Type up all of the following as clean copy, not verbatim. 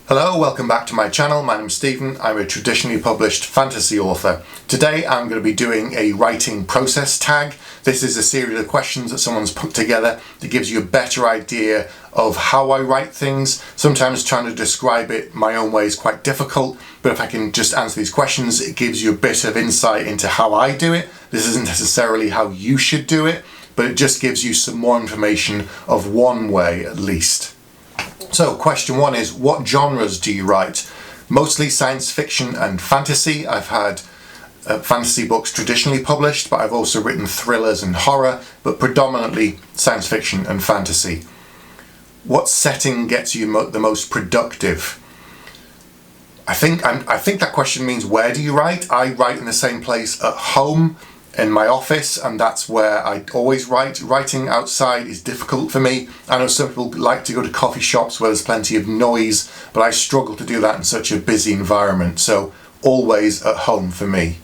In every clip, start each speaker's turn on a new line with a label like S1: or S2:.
S1: Hello, welcome back to my channel. My name's Stephen. I'm a traditionally published fantasy author. Today I'm going to be doing a writing process tag. This is a series of questions that someone's put together that gives you a better idea of how I write things. Sometimes trying to describe it my own way is quite difficult, but if I can just answer these questions, it gives you a bit of insight into how I do it. This isn't necessarily how you should do it, but it just gives you some more information of one way at least. So question one is, what genres do you write? Mostly science fiction and fantasy. I've had fantasy books traditionally published, but I've also written thrillers and horror, but predominantly science fiction and fantasy. What setting gets you the most productive? I think that question means, where do you write? I write in the same place at home, in my office, and that's where I always write. Writing outside is difficult for me. I know some people like to go to coffee shops where there's plenty of noise, but I struggle to do that in such a busy environment, so always at home for me.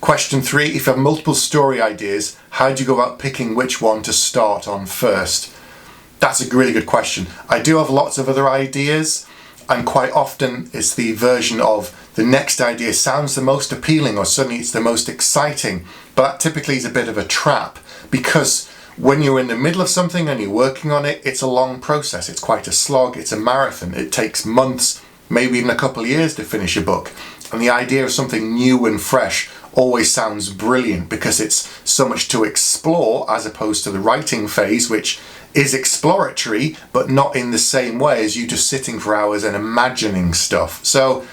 S1: Question three, if you have multiple story ideas, how do you go about picking which one to start on first? That's a really good question. I do have lots of other ideas, and quite often it's the version of the next idea sounds the most appealing, or suddenly it's the most exciting, but that typically is a bit of a trap, because when you're in the middle of something and you're working on it, it's a long process. It's quite a slog, it's a marathon. It takes months, maybe even a couple of years to finish a book, and the idea of something new and fresh always sounds brilliant because it's so much to explore, as opposed to the writing phase, which is exploratory but not in the same way as you just sitting for hours and imagining stuff. So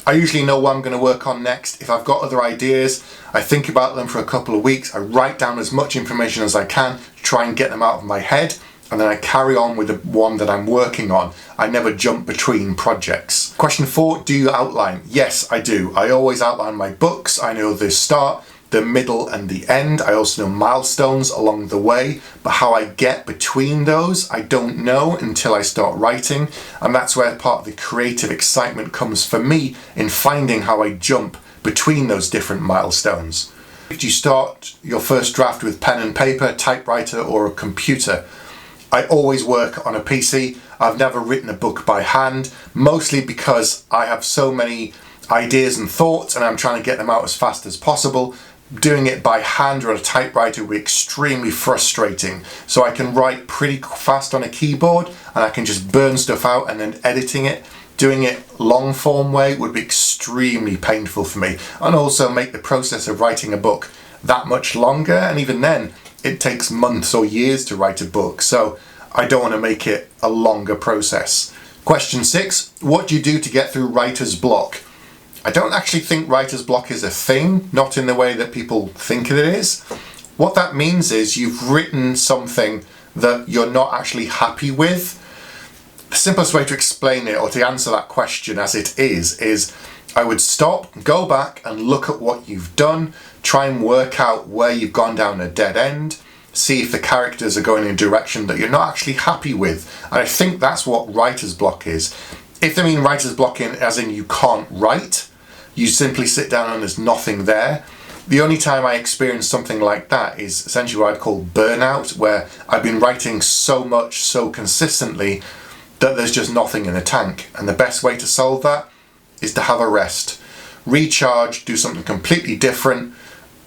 S1: I usually know what I'm going to work on next. If I've got other ideas, I think about them for a couple of weeks. I write down as much information as I can to try and get them out of my head, and then I carry on with the one that I'm working on. I never jump between projects. Question four, do you outline? Yes, I do. I always outline my books. I know the start, the middle and the end. I also know milestones along the way, but how I get between those, I don't know until I start writing, and that's where part of the creative excitement comes for me, in finding how I jump between those different milestones. Do you start your first draft with pen and paper, typewriter, or a computer? I always work on a PC. I've never written a book by hand, mostly because I have so many ideas and thoughts and I'm trying to get them out as fast as possible. Doing it by hand or a typewriter would be extremely frustrating. So I can write pretty fast on a keyboard and I can just burn stuff out, and then editing it, doing it long form way would be extremely painful for me, and also make the process of writing a book that much longer, and even then it takes months or years to write a book, so I don't want to make it a longer process. Question six, what do you do to get through writer's block? I don't actually think writer's block is a thing, not in the way that people think it is. What that means is you've written something that you're not actually happy with. The simplest way to explain it, or to answer that question as it is I would stop, go back and look at what you've done, try and work out where you've gone down a dead end, see if the characters are going in a direction that you're not actually happy with. And I think that's what writer's block is. If they mean writer's block as in you can't write, you simply sit down and there's nothing there. The only time I experience something like that is essentially what I'd call burnout, where I've been writing so much, so consistently, that there's just nothing in the tank. And the best way to solve that is to have a rest. Recharge, do something completely different,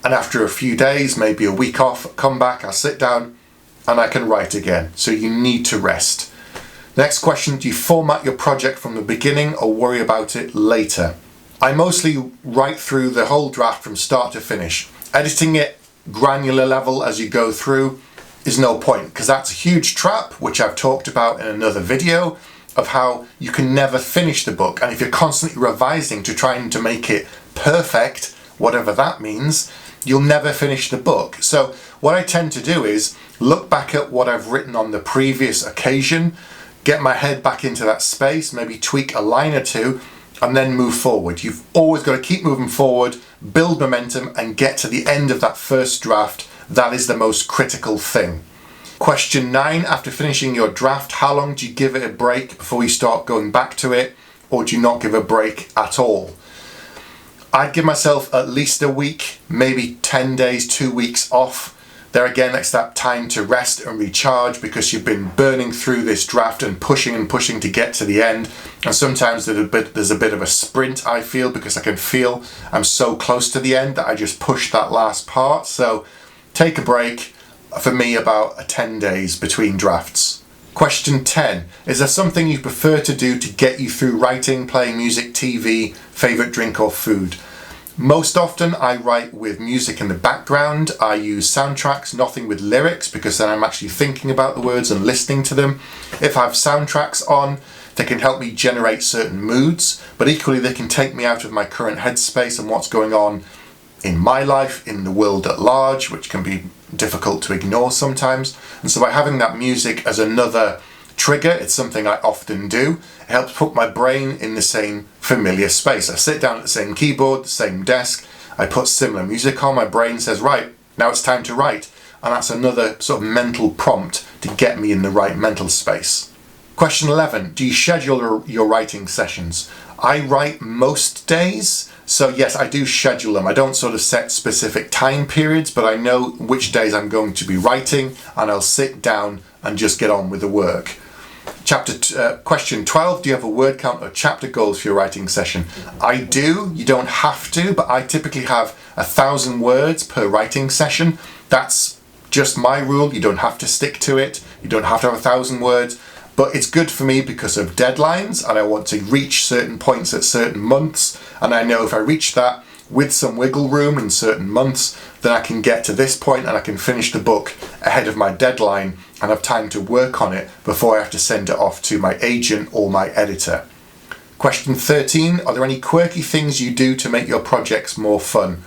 S1: and after a few days, maybe a week off, come back, I'll sit down, and I can write again. So you need to rest. Next question, do you format your project from the beginning or worry about it later? I mostly write through the whole draft from start to finish. Editing it granular level as you go through is no point, because that's a huge trap, which I've talked about in another video, of how you can never finish the book, and if you're constantly revising to trying to make it perfect, whatever that means, you'll never finish the book. So what I tend to do is look back at what I've written on the previous occasion, get my head back into that space, maybe tweak a line or two, and then move forward. You've always got to keep moving forward, build momentum, and get to the end of that first draft. That is the most critical thing. Question 9, after finishing your draft, how long do you give it a break before you start going back to it, or do you not give a break at all? I'd give myself at least a week, maybe 10 days, 2 weeks off There again, it's that time to rest and recharge because you've been burning through this draft and pushing to get to the end. And sometimes there's a bit of a sprint, I feel, because I can feel I'm so close to the end that I just push that last part. So take a break. For me, about 10 days between drafts. Question 10. Is there something you prefer to do to get you through writing, playing music, TV, favourite drink or food? Most often I write with music in the background. I use soundtracks, nothing with lyrics, because then I'm actually thinking about the words and listening to them. If I have soundtracks on, they can help me generate certain moods, but equally they can take me out of my current headspace and what's going on in my life, in the world at large, which can be difficult to ignore sometimes. And so by having that music as another trigger, it's something I often do. It helps put my brain in the same familiar space. I sit down at the same keyboard, the same desk, I put similar music on, my brain says, right, now it's time to write. And that's another sort of mental prompt to get me in the right mental space. Question 11, do you schedule your writing sessions? I write most days, so yes, I do schedule them. I don't sort of set specific time periods, but I know which days I'm going to be writing, and I'll sit down and just get on with the work. Question 12, do you have a word count or chapter goals for your writing session? I do. You don't have to, but I typically have 1,000 words per writing session. That's just my rule. You don't have to stick to it. You don't have to have 1,000 words, but it's good for me because of deadlines, and I want to reach certain points at certain months, and I know if I reach that with some wiggle room in certain months, then I can get to this point and I can finish the book ahead of my deadline and have time to work on it before I have to send it off to my agent or my editor. Question 13, are there any quirky things you do to make your projects more fun?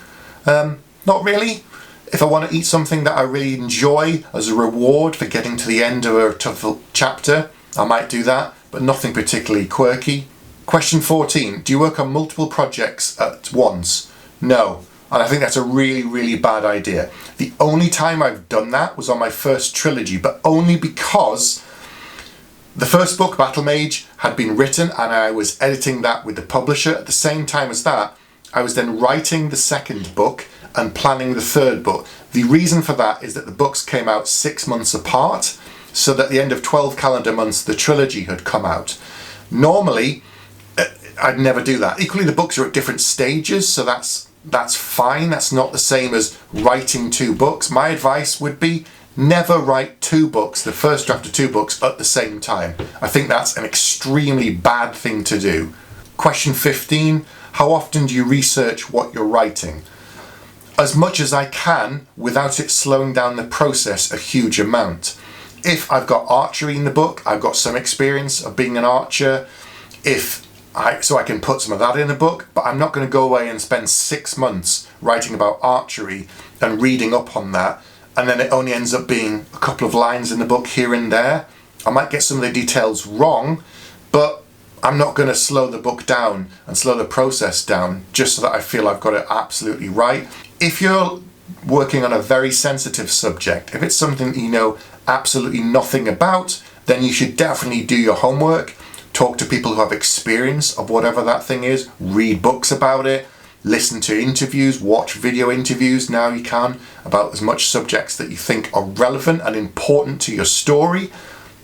S1: Not really. If I want to eat something that I really enjoy as a reward for getting to the end of a tough chapter, I might do that, but nothing particularly quirky. Question 14, do you work on multiple projects at once? No, and I think that's a really, really bad idea. The only time I've done that was on my first trilogy, but only because the first book, Battle Mage, had been written and I was editing that with the publisher. At the same time as that, I was then writing the second book and planning the third book. The reason for that is that the books came out 6 months apart, so that at the end of 12 calendar months, the trilogy had come out. Normally, I'd never do that. Equally, the books are at different stages, so that's fine. That's not the same as writing 2 books. My advice would be never write 2 books, the first draft of 2 books, at the same time. I think that's an extremely bad thing to do. Question 15, how often do you research what you're writing? As much as I can, without it slowing down the process a huge amount. If I've got archery in the book, I've got some experience of being an archer, so I can put some of that in the book, but I'm not going to go away and spend 6 months writing about archery and reading up on that, and then it only ends up being a couple of lines in the book here and there. I might get some of the details wrong, but I'm not going to slow the book down and slow the process down just so that I feel I've got it absolutely right. If you're working on a very sensitive subject, if it's something that you know absolutely nothing about, then you should definitely do your homework. Talk to people who have experience of whatever that thing is, read books about it, listen to interviews, watch video interviews now you can, about as much subjects that you think are relevant and important to your story,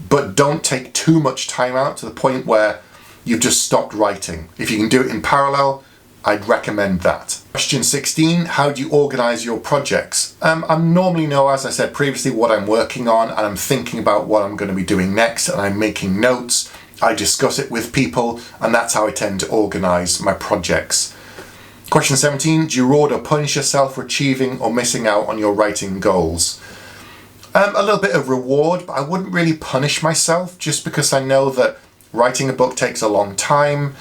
S1: but don't take too much time out to the point where you've just stopped writing. If you can do it in parallel, I'd recommend that. Question 16, how do you organise your projects? I normally know, as I said previously, what I'm working on, and I'm thinking about what I'm going to be doing next, and I'm making notes. I discuss it with people, and that's how I tend to organise my projects. Question 17, do you reward or punish yourself for achieving or missing out on your writing goals? A little bit of reward, but I wouldn't really punish myself, just because I know that writing a book takes a long time.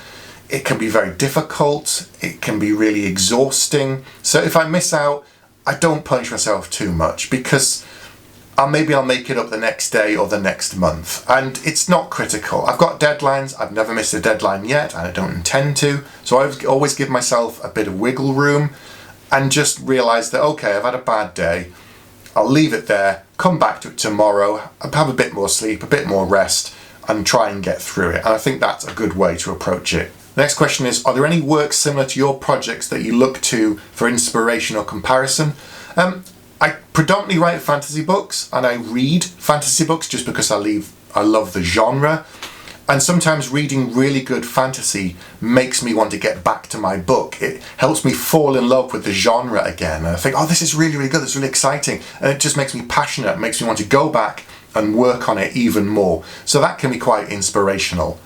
S1: It can be very difficult. It can be really exhausting. So if I miss out, I don't punish myself too much, because maybe I'll make it up the next day or the next month. And it's not critical. I've got deadlines. I've never missed a deadline yet, and I don't intend to. So I always give myself a bit of wiggle room and just realise that, okay, I've had a bad day. I'll leave it there, come back to it tomorrow, have a bit more sleep, a bit more rest, and try and get through it. And I think that's a good way to approach it. The next question is, are there any works similar to your projects that you look to for inspiration or comparison? I predominantly write fantasy books, and I read fantasy books just because I love the genre. And sometimes reading really good fantasy makes me want to get back to my book. It helps me fall in love with the genre again. And I think, oh, this is really, really good. This is really exciting. And it just makes me passionate. It makes me want to go back and work on it even more. So that can be quite inspirational.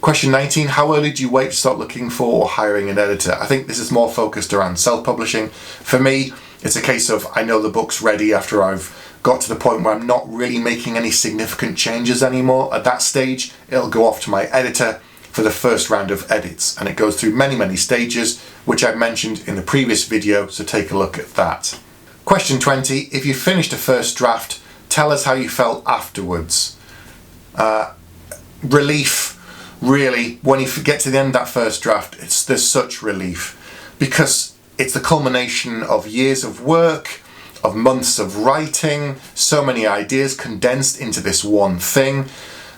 S1: Question 19, how early do you wait to start looking for or hiring an editor? I think this is more focused around self-publishing. For me, it's a case of I know the book's ready after I've got to the point where I'm not really making any significant changes anymore. At that stage, it'll go off to my editor for the first round of edits, and it goes through many, many stages, which I've mentioned in the previous video, so take a look at that. Question 20, if you finished a first draft, tell us how you felt afterwards. Relief, really. When you get to the end of that first draft, there's such relief, because it's the culmination of years of work, of months of writing, so many ideas condensed into this one thing,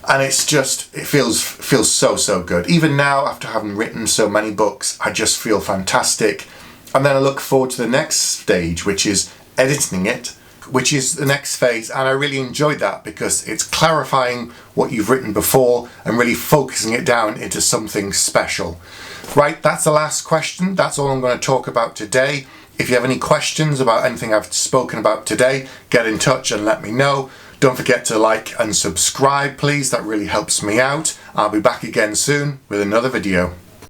S1: and it feels so good. Even now, after having written so many books, I just feel fantastic. And then I look forward to the next stage, which is editing it, which is the next phase, and I really enjoyed that because it's clarifying what you've written before and really focusing it down into something special. Right, that's the last question. That's all I'm going to talk about today. If you have any questions about anything I've spoken about today, get in touch and let me know. Don't forget to like and subscribe, please. That really helps me out. I'll be back again soon with another video.